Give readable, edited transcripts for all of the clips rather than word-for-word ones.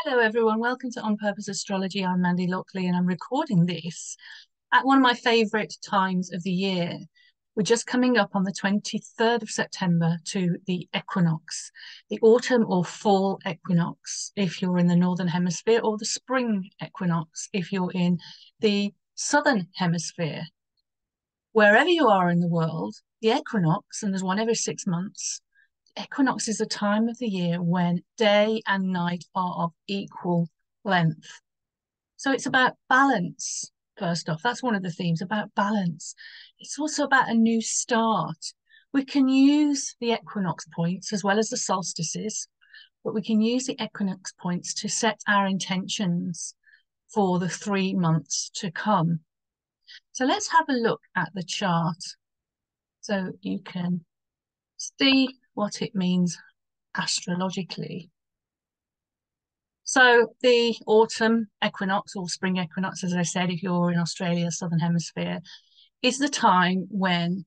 Hello everyone, welcome to On Purpose Astrology. I'm Mandy Lockley and I'm recording this at one of my favourite times of the year. We're just coming up on the 23rd of September to the equinox, the autumn or fall equinox if you're in the northern hemisphere, or the spring equinox if you're in the southern hemisphere. Wherever you are in the world, the equinox, and there's one every 6 months, equinox is a time of the year when day and night are of equal length. So it's about balance, first off. That's one of the themes, about balance. It's also about a new start. We can use the equinox points as well as the solstices, but we can use the equinox points to set our intentions for the 3 months to come. So let's have a look at the chart so you can see what it means astrologically. So the autumn equinox or spring equinox, as I said, if you're in Australia, Southern Hemisphere, is the time when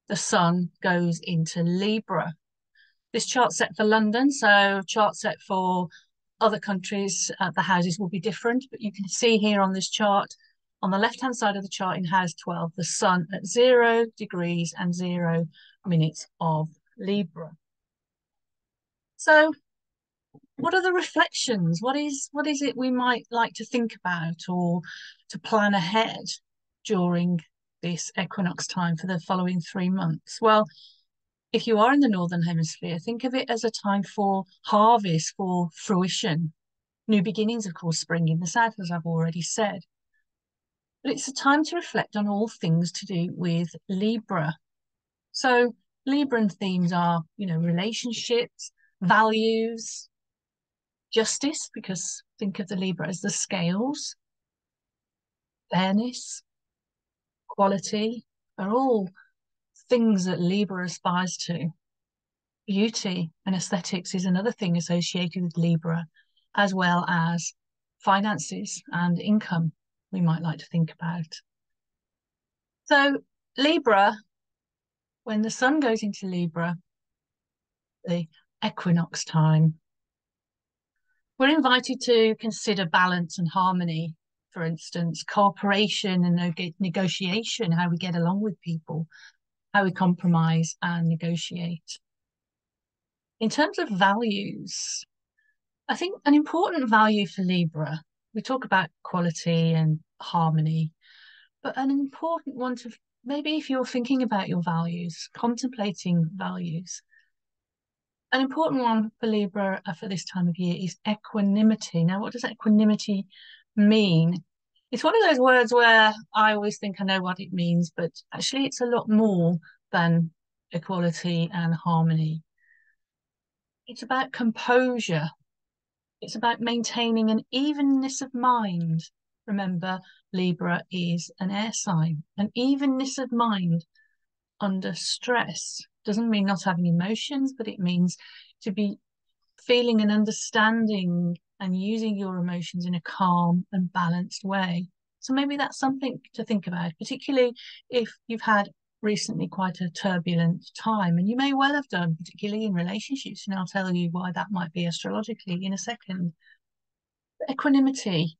the sun goes into Libra. This chart's set for London, so chart set for other countries, the houses will be different, but you can see here on this chart, on the left-hand side of the chart in house 12, the sun at 0 degrees and 0 minutes of Libra. So what are the reflections? What is it we might like to think about or to plan ahead during this equinox time for the following 3 months? Well, if you are in the Northern Hemisphere, think of it as a time for harvest, for fruition. New beginnings, of course, spring in the South, as I've already said. But it's a time to reflect on all things to do with Libra. So Libran themes are, relationships, values, justice, because think of the Libra as the scales, fairness, quality, are all things that Libra aspires to. Beauty and aesthetics is another thing associated with Libra, as well as finances and income we might like to think about. So Libra, when the sun goes into Libra, the equinox time, we're invited to consider balance and harmony, for instance, cooperation and negotiation, how we get along with people, how we compromise and negotiate. In terms of values, I think an important value for Libra, we talk about quality and harmony, but an important one to maybe if you're thinking about your values, contemplating values, an important one for Libra for this time of year is equanimity. Now, what does equanimity mean? It's one of those words where I always think I know what it means, but actually it's a lot more than equality and harmony. It's about composure. It's about maintaining an evenness of mind. Remember, Libra is an air sign. An evenness of mind under stress doesn't mean not having emotions, but it means to be feeling and understanding and using your emotions in a calm and balanced way. So maybe that's something to think about, particularly if you've had recently quite a turbulent time, and you may well have done, particularly in relationships. And I'll tell you why that might be astrologically in a second. Equanimity.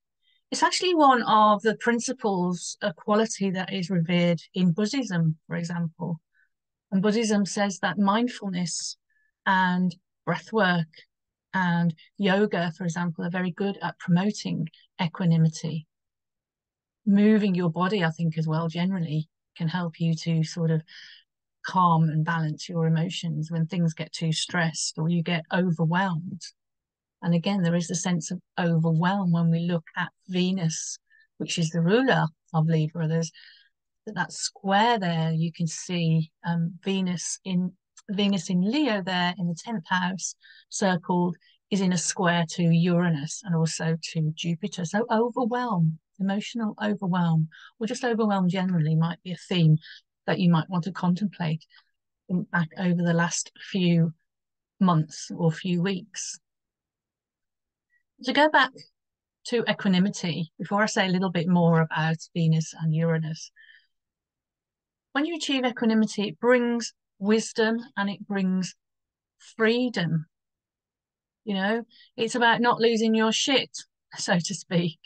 It's actually one of the principles, a quality that is revered in Buddhism, for example. And Buddhism says that mindfulness and breath work and yoga, for example, are very good at promoting equanimity. Moving your body, I think, as well, generally can help you to sort of calm and balance your emotions when things get too stressed or you get overwhelmed. And again, there is a sense of overwhelm when we look at Venus, which is the ruler of Libra. There's that square there. You can see Venus in Leo there in the 10th house, circled, is in a square to Uranus and also to Jupiter. So overwhelm, emotional overwhelm, or just overwhelm generally might be a theme that you might want to contemplate back over the last few months or few weeks. To go back to equanimity, before I say a little bit more about Venus and Uranus, when you achieve equanimity, it brings wisdom and it brings freedom. You know, it's about not losing your shit, so to speak,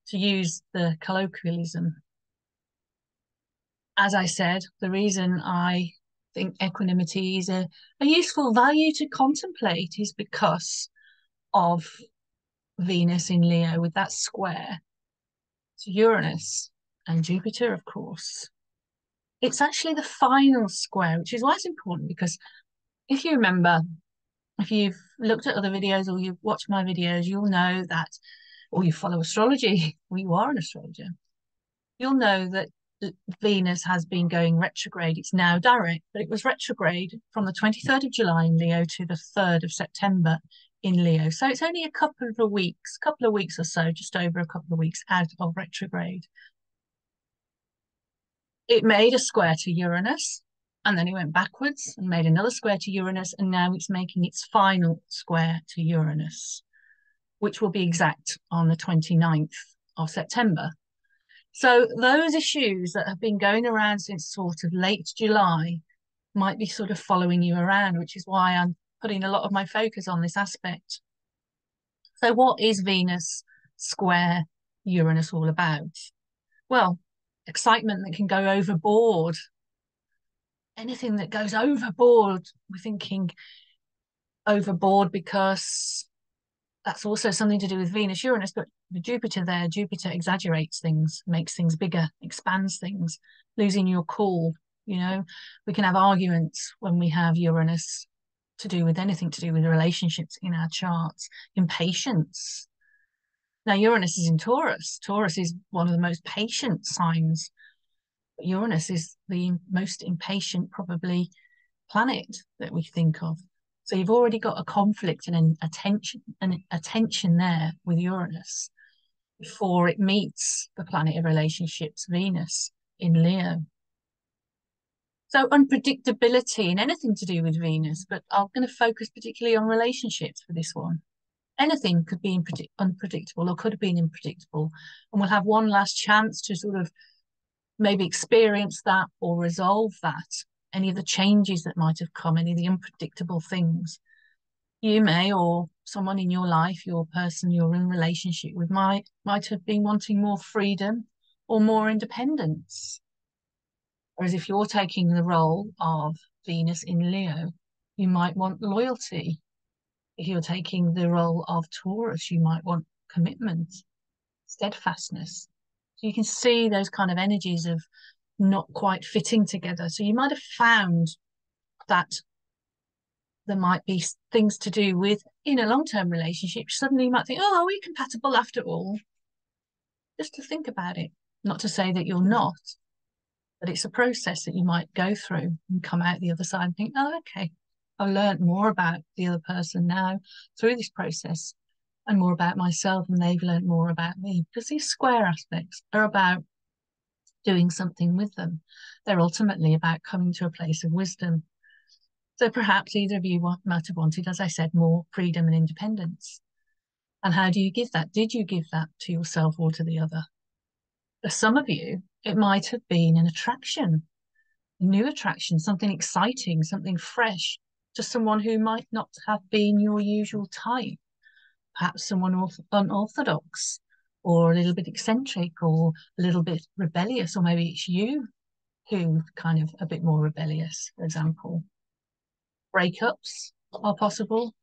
to use the colloquialism. As I said, the reason I think equanimity is a useful value to contemplate is because of Venus in Leo with that square to Uranus and Jupiter, of course. It's actually the final square, which is why it's important, because if you remember, if you've looked at other videos or you've watched my videos, you'll know that, or you follow astrology, or you are an astrologer, you'll know that Venus has been going retrograde. It's now direct, but it was retrograde from the 23rd of July in Leo to the 3rd of September in Leo. So it's only a couple of weeks or so, just over a couple of weeks out of retrograde. It made a square to Uranus, and then it went backwards and made another square to Uranus, and now it's making its final square to Uranus, which will be exact on the 29th of September. So those issues that have been going around since sort of late July might be sort of following you around, which is why I'm putting a lot of my focus on this aspect. So what is Venus square Uranus all about? Well, excitement that can go overboard. Anything that goes overboard, we're thinking overboard because that's also something to do with Venus, Uranus, but the Jupiter there, Jupiter exaggerates things, makes things bigger, expands things, losing your cool. You know, we can have arguments when we have Uranus to do with anything to do with relationships in our charts, impatience. Now, Uranus is in Taurus. Taurus is one of the most patient signs. Uranus is the most impatient, probably, planet that we think of. So you've already got a conflict and a tension there with Uranus before it meets the planet of relationships, Venus in Leo. So unpredictability in anything to do with Venus, but I'm going to focus particularly on relationships for this one. Anything could be unpredictable or could have been unpredictable. And we'll have one last chance to sort of maybe experience that or resolve that, any of the changes that might have come, any of the unpredictable things. You may, or someone in your life, your person you're in relationship with might have been wanting more freedom or more independence. Whereas if you're taking the role of Venus in Leo, you might want loyalty. If you're taking the role of Taurus, you might want commitment, steadfastness. So you can see those kind of energies of not quite fitting together. So you might have found that there might be things to do with in a long-term relationship. Suddenly you might think, oh, are we compatible after all? Just to think about it. Not to say that you're not, but it's a process that you might go through and come out the other side and think, oh, okay, I've learned more about the other person now through this process and more about myself, and they've learned more about me, because these square aspects are about doing something with them. They're ultimately about coming to a place of wisdom. So perhaps either of you might have wanted, as I said, more freedom and independence. And how do you give that? Did you give that to yourself or to the other? For some of you, it might have been an attraction, a new attraction, something exciting, something fresh, to someone who might not have been your usual type. Perhaps someone unorthodox, or a little bit eccentric, or a little bit rebellious, or maybe it's you who kind of a bit more rebellious, for example. Breakups are possible,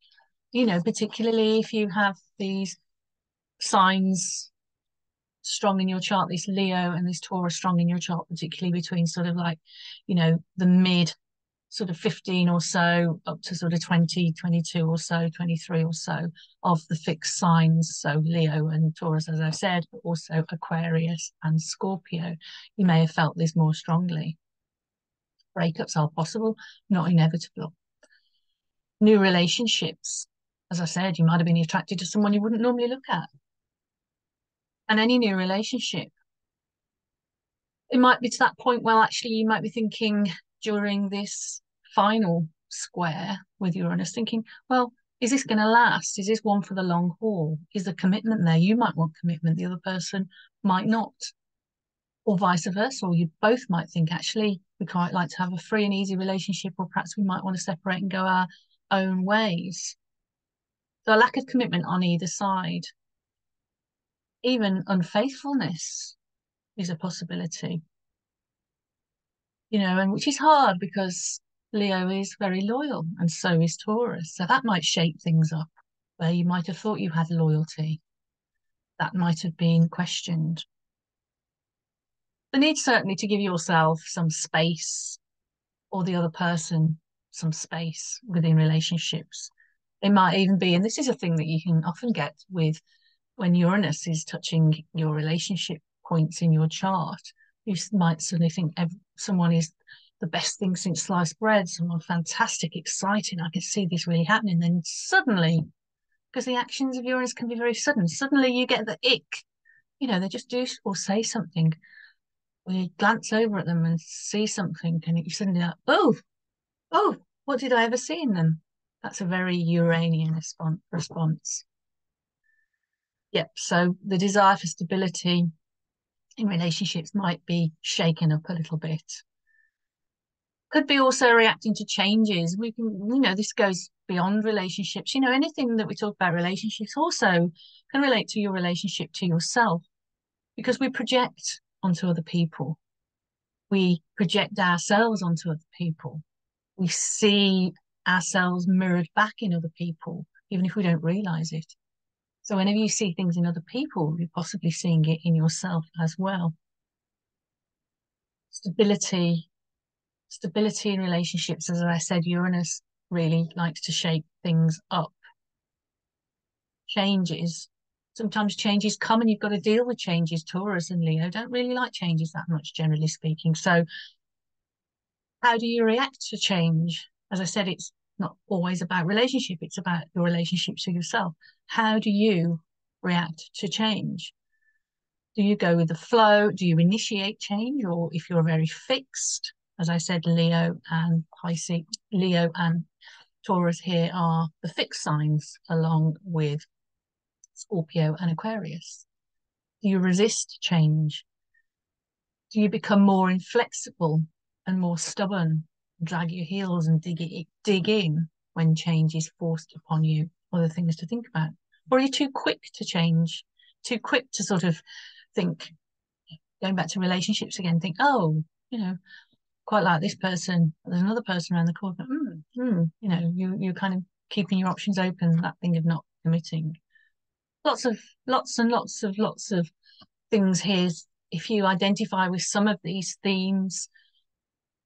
you know, particularly if you have these signs strong in your chart, this Leo and this Taurus strong in your chart, particularly between sort of like, you know, the mid sort of 15 or so up to sort of 20, 22 or so, 23 or so of the fixed signs. So Leo and Taurus, as I've said, but also Aquarius and Scorpio. You may have felt this more strongly. Breakups are possible, not inevitable. New relationships. As I said, you might have been attracted to someone you wouldn't normally look at. And any new relationship, it might be to that point where actually you might be thinking during this final square with Uranus, thinking, well, is this going to last? Is this one for the long haul? Is the commitment there? You might want commitment, the other person might not, or vice versa. Or you both might think, actually, we quite like to have a free and easy relationship, or perhaps we might want to separate and go our own ways. So a lack of commitment on either side, even unfaithfulness is a possibility, and which is hard because Leo is very loyal and so is Taurus. So that might shape things up where you might have thought you had loyalty. That might have been questioned. The need certainly to give yourself some space or the other person some space within relationships. It might even be, and this is a thing that you can often get with when Uranus is touching your relationship points in your chart. You might suddenly think someone is the best thing since sliced bread, someone fantastic, exciting. I can see this really happening. Then suddenly, because the actions of Uranus can be very sudden, suddenly you get the ick. They just do or say something. Or you glance over at them and see something, and you suddenly like, oh, what did I ever see in them? That's a very Uranian response. Yep. So the desire for stability in relationships might be shaken up a little bit. Could be also reacting to changes. We can, this goes beyond relationships. Anything that we talk about relationships also can relate to your relationship to yourself because we project onto other people. We project ourselves onto other people. We see ourselves mirrored back in other people, even if we don't realize it. So whenever you see things in other people, you're possibly seeing it in yourself as well. Stability in relationships, as I said, Uranus really likes to shake things up. Changes. Sometimes changes come and you've got to deal with changes. Taurus and Leo don't really like changes that much, generally speaking. So how do you react to change? As I said, it's not always about relationship, it's about your relationship to yourself. How do you react to change? Do you go with the flow? Do you initiate change? Or if you're very fixed, as I said, Leo and Taurus here are the fixed signs, along with Scorpio and Aquarius. Do you resist change? Do you become more inflexible and more stubborn, drag your heels and dig in when change is forced upon you? Other things to think about. Or are you too quick to change? Too quick to sort of think, going back to relationships again, think, oh, quite like this person. There's another person around the corner. You're kind of keeping your options open, that thing of not committing. Lots of things here. If you identify with some of these themes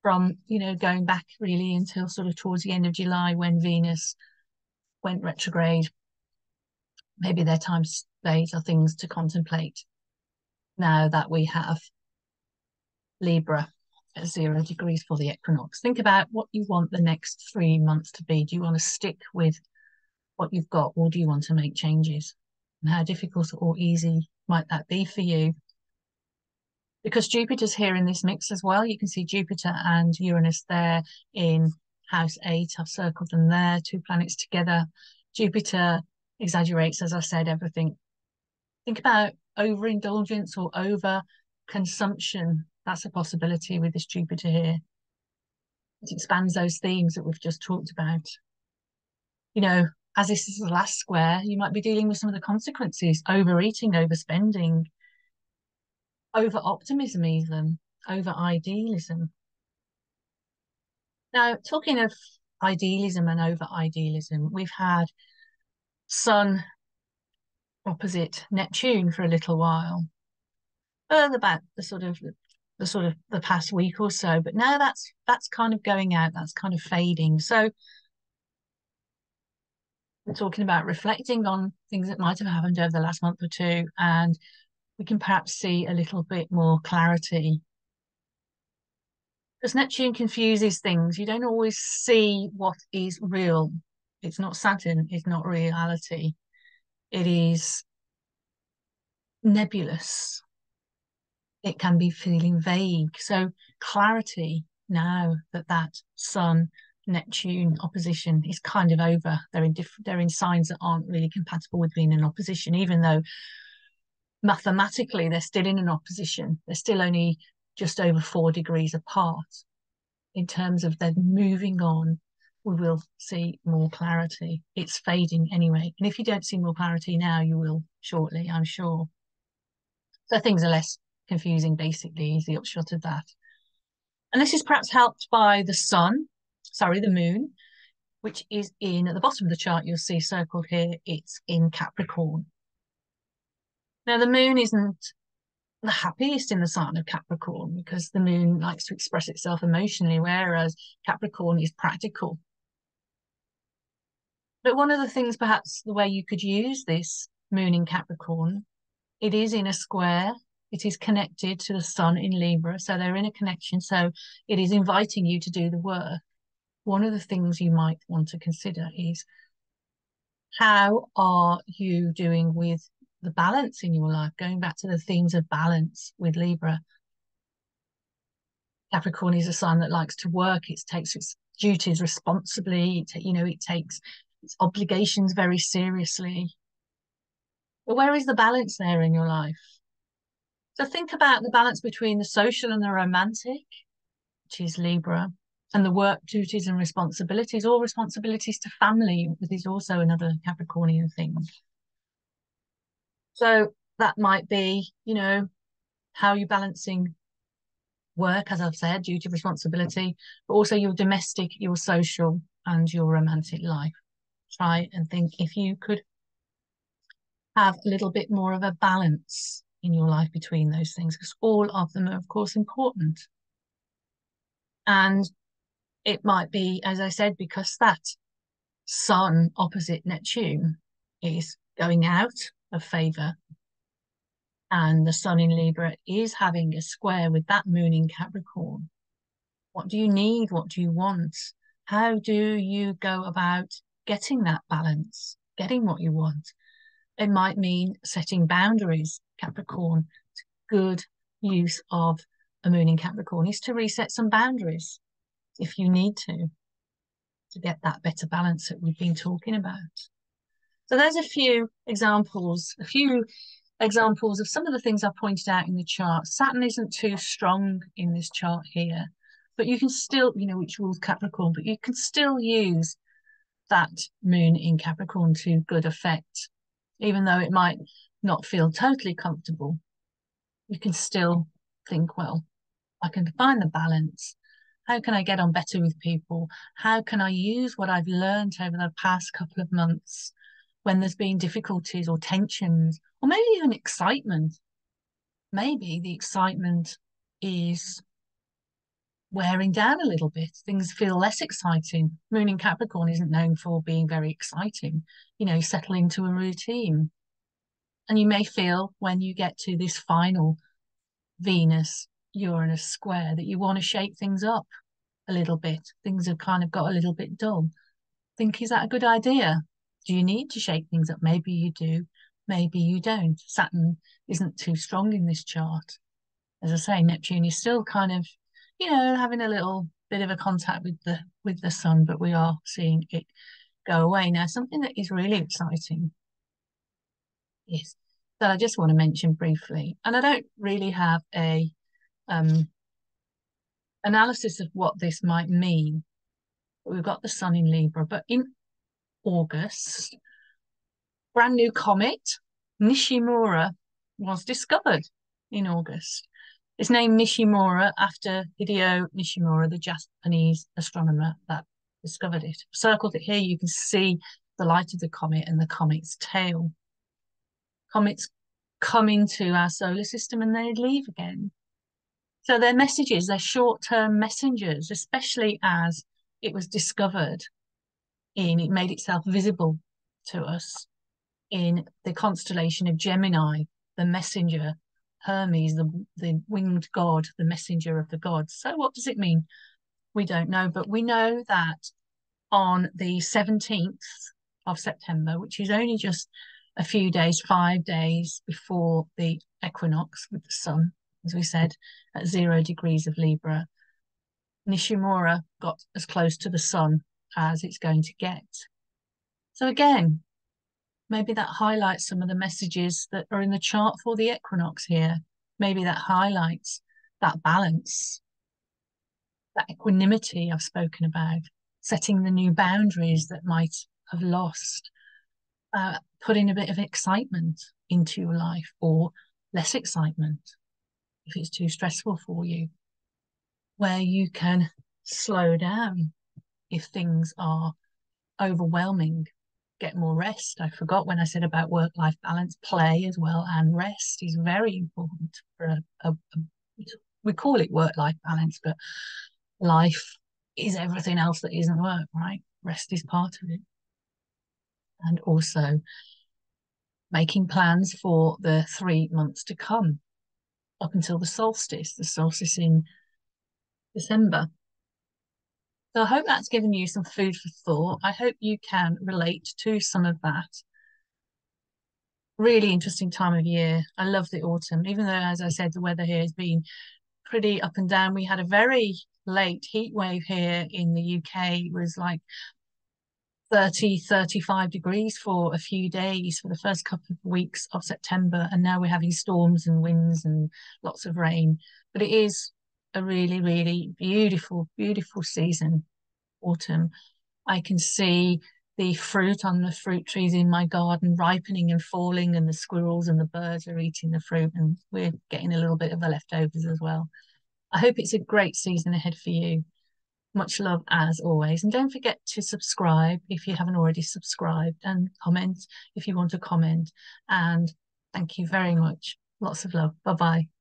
from, going back really until sort of towards the end of July when Venus went retrograde, maybe their times days are things to contemplate now that we have Libra at 0 degrees for the equinox. Think about what you want the next 3 months to be. Do you want to stick with what you've got, or do you want to make changes? And how difficult or easy might that be for you? Because Jupiter's here in this mix as well. You can see Jupiter and Uranus there in house 8. I've circled them there, 2 planets together. Jupiter exaggerates, as I said, everything. Think about overindulgence or over consumption. That's a possibility with this Jupiter here. It expands those themes that we've just talked about. As this is the last square, you might be dealing with some of the consequences: overeating, overspending, over optimism, even over idealism. Now, talking of idealism and over idealism, we've had Sun opposite Neptune for a little while, about the past week or so. But now that's kind of going out. That's kind of fading. So we're talking about reflecting on things that might have happened over the last month or two, and we can perhaps see a little bit more clarity. Because Neptune confuses things. You don't always see what is real. It's not Saturn, it's not reality. It is nebulous. It can be feeling vague. So clarity now that Sun Neptune opposition is kind of over. They're in signs that aren't really compatible with being in opposition, even though mathematically they're still in an opposition. They're still only just over 4 degrees apart in terms of they're moving on. we will see more clarity. It's fading anyway. And if you don't see more clarity now, you will shortly, I'm sure. So things are less confusing, basically, is the upshot of that. And this is perhaps helped by the sun, sorry, the moon, which is at the bottom of the chart, you'll see circled here, it's in Capricorn. Now, the moon isn't the happiest in the sign of Capricorn because the moon likes to express itself emotionally, whereas Capricorn is practical. But one of the things, perhaps the way you could use this moon in Capricorn, it is in a square. It is connected to the sun in Libra. So they're in a connection. So it is inviting you to do the work. One of the things you might want to consider is, how are you doing with the balance in your life? Going back to the themes of balance with Libra. Capricorn is a sign that likes to work. It takes its duties responsibly. It takes its obligations very seriously. But where is the balance there in your life? So think about the balance between the social and the romantic, which is Libra, and the work duties and responsibilities, or responsibilities to family, which is also another Capricornian thing. So that might be, how you're balancing work, as I've said, duty, responsibility, but also your domestic, your social, and your romantic life. Try and think if you could have a little bit more of a balance in your life between those things, because all of them are, of course, important. And it might be, as I said, because that sun opposite Neptune is going out of favour, and the sun in Libra is having a square with that moon in Capricorn. What do you need? What do you want? How do you go about getting that balance, getting what you want? It might mean setting boundaries. Capricorn, good use of a moon in Capricorn is to reset some boundaries if you need to get that better balance that we've been talking about. So there's a few examples of some of the things I pointed out in the chart. Saturn isn't too strong in this chart here, but you can still, which rules Capricorn, but you can still use that moon in Capricorn to good effect, even though it might not feel totally comfortable. You can still think, well, I can find the balance. How can I get on better with people? How can I use what I've learned over the past couple of months when there's been difficulties or tensions, or maybe even excitement? Maybe the excitement is wearing down a little bit. Things feel less exciting. Moon in Capricorn isn't known for being very exciting. Settle into a routine. And you may feel when you get to this final Venus Uranus square that you want to shake things up a little bit. Things have kind of got a little bit dull. Think, is that a good idea? Do you need to shake things up? Maybe you do, maybe you don't. Saturn isn't too strong in this chart. As I say, Neptune is still kind of, having a little bit of a contact with the sun, but we are seeing it go away. Now, something that is really exciting is that I just want to mention briefly, and I don't really have a analysis of what this might mean. We've got the sun in Libra, but in August, brand new comet, Nishimura, was discovered in August. It's named Nishimura after Hideo Nishimura, the Japanese astronomer that discovered it. I've circled it here. You can see the light of the comet and the comet's tail. Comets come into our solar system and they leave again. So their messages, they're short-term messengers, especially as it was discovered it made itself visible to us in the constellation of Gemini, the messenger, Hermes, the winged god, the messenger of the gods. So what does it mean? We don't know, but we know that on the 17th of September, which is only just a few days, 5 days before the equinox with the sun, as we said, at 0 degrees of Libra, Nishimura got as close to the sun as it's going to get. So again, maybe that highlights some of the messages that are in the chart for the equinox here. Maybe that highlights that balance, that equanimity I've spoken about. setting the new boundaries that might have lost, putting a bit of excitement into your life or less excitement if it's too stressful for you, where you can slow down if things are overwhelming, get more rest. I forgot when I said about work-life balance, play as well, and rest is very important for we call it work-life balance, but life is everything else that isn't work, right? Rest is part of it. And also making plans for the 3 months to come up until the solstice in December. So I hope that's given you some food for thought. I hope you can relate to some of that. Really interesting time of year. I love the autumn, even though, as I said, the weather here has been pretty up and down. We had a very late heat wave here in the UK. It was like 30, 35 degrees for a few days for the first couple of weeks of September. And now we're having storms and winds and lots of rain. But it is a really, really beautiful, beautiful season, autumn. I can see the fruit on the fruit trees in my garden ripening and falling, and the squirrels and the birds are eating the fruit, and we're getting a little bit of the leftovers as well. I hope it's a great season ahead for you. Much love as always. And don't forget to subscribe if you haven't already subscribed, and comment if you want to comment. And thank you very much. Lots of love. Bye bye.